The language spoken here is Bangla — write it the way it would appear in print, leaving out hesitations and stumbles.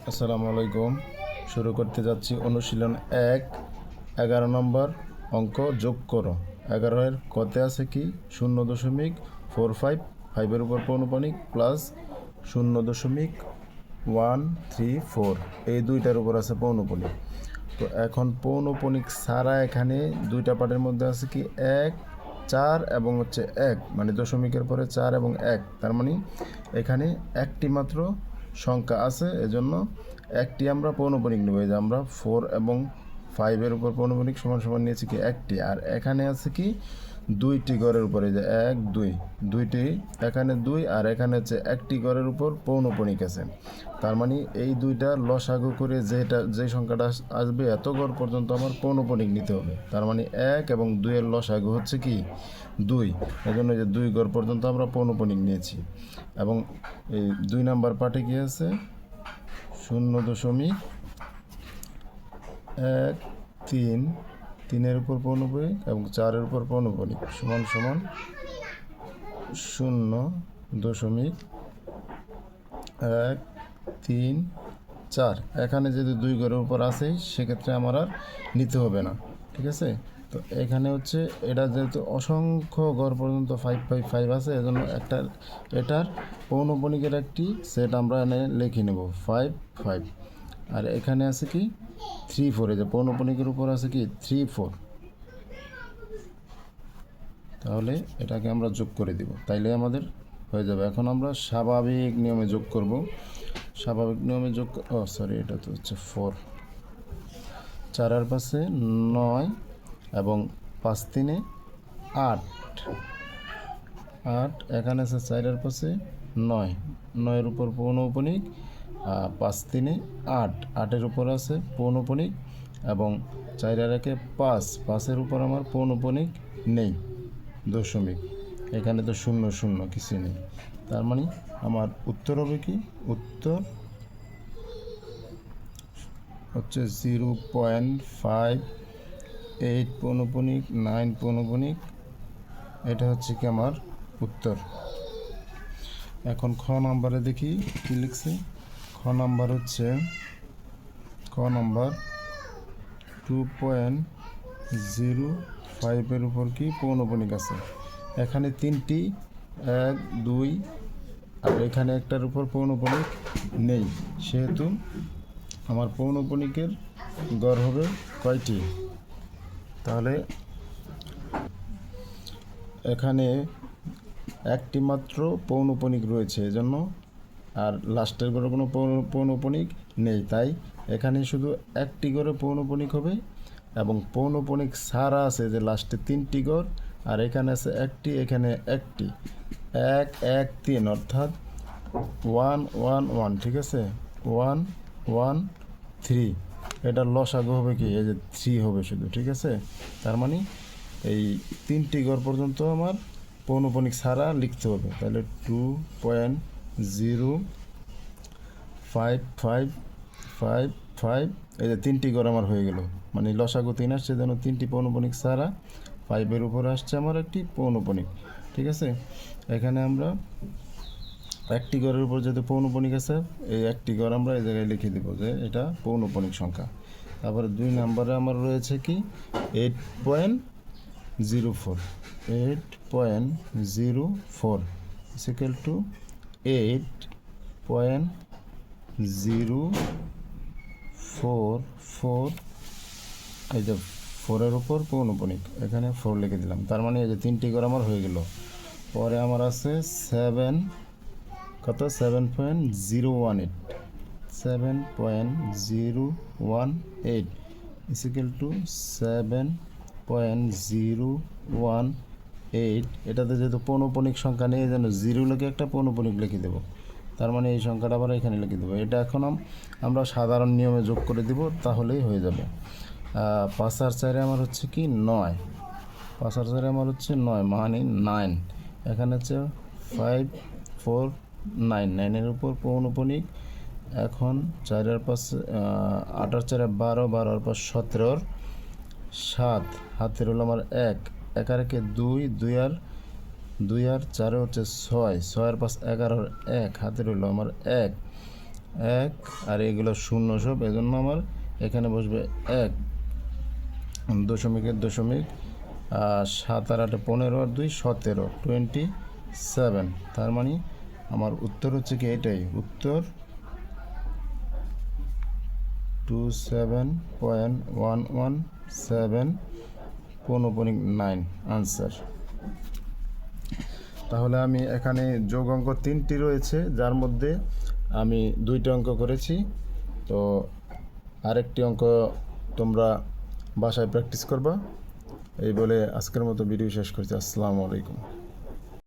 আসসালামু আলাইকুম। শুরু করতে যাচ্ছি অনুশীলন ১, 11 নম্বর অঙ্ক যোগ করো। 11-এর কতে আছে কি 0.45, 5-এর উপর পৌনঃপুনিক প্লাস 0.134, এই দুইটার উপর আছে পৌনঃপুনিক। তো এখন পৌনঃপুনিক ছাড়া এখানে দুইটা পার্টের মধ্যে আছে কি 1, 4 এবং হচ্ছে 1, মানে দশমিকের পরে 4 এবং 1, তার মানে এখানে একটি মাত্র সংখ্যা আছে, এজন্য একটি আমরা পৌনঃপুনিক নেব। এই যে আমরা 4 এবং 5-এর উপর পৌনঃপুনিক সমান সমান নিয়েছি কি একটি, আর এখানে আছে কি দুইটি গড়ের উপরে, যে 1, 2, দুইটি, এখানে 2 আর এখানে হচ্ছে একটি গড়ের উপর পৌনঃপুনিক আছে। তার মানে এই দুইটা লসাগু করে যে সংখ্যাটা আসবে এত গড় পর্যন্ত আমার পৌনঃপুনিক নিতে হবে। তার মানে 1 এবং 2-এর লসাগু হচ্ছে কি 2, এই জন্য যে 2 গড় পর্যন্ত আমরা পৌনঃপুনিক নিয়েছি। এবং এই 2 নাম্বার পার্টে কি আছে 0.13, 3-এর উপর পৌনঃপুনিক এবং 4-এর উপর পৌনঃপুনিক সমান সমান 0.134। এখানে যদি 2 ঘরের উপর আসেই সেক্ষেত্রে আমার আর নিতে হবে না, ঠিক আছে। তো এখানে হচ্ছে এটা যেহেতু অসংখ্য গড় পর্যন্ত 5 আছে, এজন্য এটার পৌনঃপুনিকের একটি সেট আমরা এনে লিখে নেব 5, 5। আর এখানে আছে কি 3, 4, এই যে পৌনঃপুনিকের উপর আছে কি 3, 4, তাহলে এটাকে আমরা যোগ করে দিব, তাইলে আমাদের হয়ে যাবে। এখন আমরা স্বাভাবিক নিয়মে যোগ করব। স্বাভাবিক নিয়মে যোগ, এটা তো হচ্ছে 4, 4 আর 5-এ 9 এবং 5 3-এ 8, এখানে আছে 4 আর 5-এ 9, 9-এর উপর পৌনঃপুনিক, 5 3-এ 8, 8-এর উপর আছে পৌনঃপুনিক এবং 4 আর 1-এ 5, 5-এর উপর আমার পৌনঃপুনিক নেই, দশমিক, এখানে তো 0 0 কিছু নেই। তার মানে আমার উত্তর হবে কি, উত্তর হচ্ছে 0.58 পৌনঃপুনিক 9 পৌনঃপুনিক, এটা হচ্ছে কি আমার উত্তর। এখন খ নাম্বারে দেখি কি লিখছে। খ নাম্বার হচ্ছে 2.05-এর উপর কি পৌনঃপুনিক আছে। এখানে 3টি, 1, 2 আর এখানে একটার উপর পৌনঃপুনিক নেই, সেহেতু আমার পৌনঃপুনিকের গড় হবে কয়টি, তাহলে এখানে একটি মাত্র পৌনঃপুনিক রয়েছে এজন্য, আর লাস্টের ঘরে কোনো পৌনঃপুনিক নেই, তাই এখানে শুধু একটি ঘরে পৌনঃপুনিক হবে এবং পৌনঃপুনিক ছাড়া আছে যে লাস্টে 3টি ঘর, আর এখানে আছে একটি, এখানে একটি, 1 1 3, অর্থাৎ 1 1 1, ঠিক আছে, 1 1 3, এটার লসাগু হবে কি এই যে 3 হবে শুধু, ঠিক আছে। তার মানে এই 3টি ঘর পর্যন্ত আমার পৌনঃপুনিক ছাড়া লিখতে হবে, তাহলে 2.0555, এই যে 3টি ঘর আমার হয়ে গেল, মানে লসাগু 3 আসছে যেন 3টি পৌনঃপুনিক ছাড়া, 5-এর উপরে আসছে আমার একটি পৌনঃপুনিক, ঠিক আছে। এখানে আমরা একটি ঘরের উপর যেহেতু পৌনঃপুনিক আছে, এই একটি ঘর আমরা এই জায়গায় লিখে দেবো যে এটা পৌনঃপুনিক সংখ্যা। তারপরে 2 নম্বরে আমার রয়েছে কি 8.04, 8.04 ইকুয়াল টু 8.044, এই যে 4-এর উপর পৌনঃপুনিক, এখানে 4 লিখে দিলাম। তার মানে এই যে 3টি ঘর আমার হয়ে গেল। পরে আমার আছে 7.018, 7.018 ইকুয়াল টু 7.018, এটাতে যেহেতু পৌনঃপুনিক সংখ্যা নেই, যেন 0 লিখে একটা পৌনঃপুনিক লিখে দেবো, তার মানে এই সংখ্যাটা আবার এখানে লিখে দেবো। এটা এখন আমরা সাধারণ নিয়মে যোগ করে দিব, তাহলেই হয়ে যাবে। 5 আর 4-এ আমার হচ্ছে কি 9, 5 আর 4-এ আমার হচ্ছে 9, মানে 9, এখানে হচ্ছে 5 4 9, 9-এর উপর পৌনঃপুনিক। এখন 4 আর 5, 8 আর 4-এ 12, 12 আর 5 17, 7 হাতের হলো আমার 1, 1 আর 1-এ 2, 2 আর 4-এ হচ্ছে 6, 6 আর 5 11, 1 হাতের হলো আমার 1, এক, আর এগুলো শূন্য সব, এজন্য আমার এখানে বসবে 1 দশমিকের দশমিক, 7 আর 8 15 আর 2 17, 27। তার মানে আমার উত্তর হচ্ছে কি এটাই উত্তর, 27.117 পৌনঃপুনিক 9 আনসার। তাহলে আমি এখানে যোগ অঙ্ক 3টি রয়েছে, যার মধ্যে আমি 2টি অঙ্ক করেছি। তো আরেকটি অঙ্ক তোমরা বাসায় প্র্যাকটিস করবা। এই বলে আজকের মতো ভিডিও শেষ করছি। আসসালামু আলাইকুম।